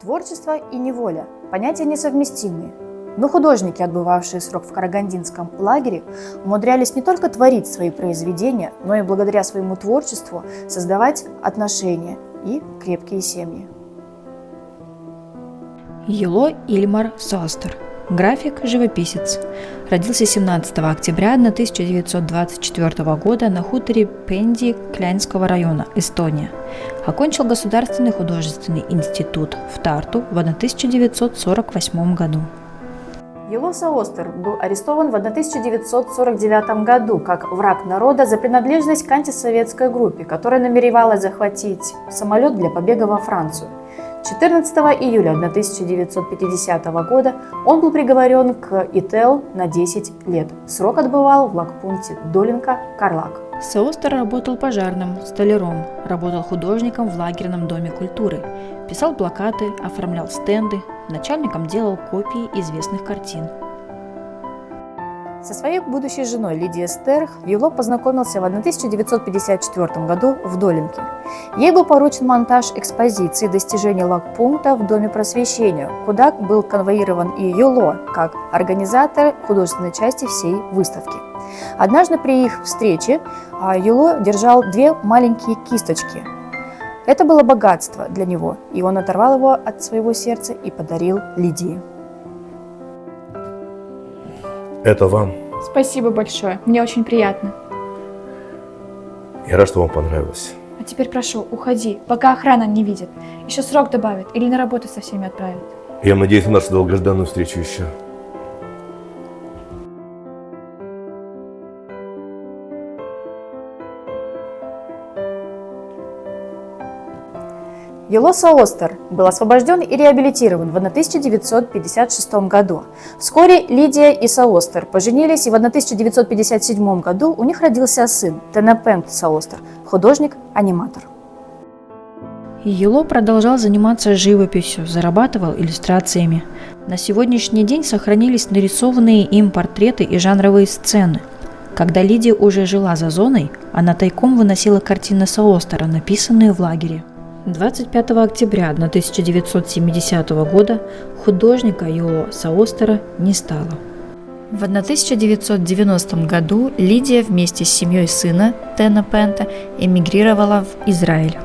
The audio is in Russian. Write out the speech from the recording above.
Творчество и неволя – понятия несовместимые. Но художники, отбывавшие срок в карагандинском лагере, умудрялись не только творить свои произведения, но и благодаря своему творчеству создавать отношения и крепкие семьи. Йоло Ильмар Соостер. График, живописец. Родился 17 октября 1924 года на хуторе Пенди Клянского района, Эстония. Окончил Государственный художественный институт в Тарту в 1948 году. Йоло Соостер был арестован в 1949 году как враг народа за принадлежность к антисоветской группе, которая намеревалась захватить самолет для побега во Францию. 14 июля 1950 года он был приговорен к ИТЛ на 10 лет. Срок отбывал в лагпункте Долинка, Карлак. Соостер работал пожарным, столяром, работал художником в лагерном доме культуры, писал плакаты, оформлял стенды, начальником делал копии известных картин. Со своей будущей женой Лидией Стерх Йоло познакомился в 1954 году в Долинке. Ей был поручен монтаж экспозиции достижений лагпункта в Доме просвещения, куда был конвоирован и Йоло, как организатор художественной части всей выставки. Однажды при их встрече Йоло держал две маленькие кисточки. Это было богатство для него, и он оторвал его от своего сердца и подарил Лидии. Это вам. Спасибо большое, мне очень приятно. Я рад, что вам понравилось. А теперь прошу, уходи, пока охрана не видит. Еще срок добавят или на работу со всеми отправят. Я надеюсь на нашу долгожданную встречу еще. Йоло Соостер был освобожден и реабилитирован в 1956 году. Вскоре Лидия и Соостер поженились, и в 1957 году у них родился сын Тенепент Соостер, художник-аниматор. Йоло продолжал заниматься живописью, зарабатывал иллюстрациями. На сегодняшний день сохранились нарисованные им портреты и жанровые сцены. Когда Лидия уже жила за зоной, она тайком выносила картины Соостера, написанные в лагере. 25 октября 1970 года художника Йоло Соостера не стало. В 1990 году Лидия вместе с семьей сына Тенепента эмигрировала в Израиль.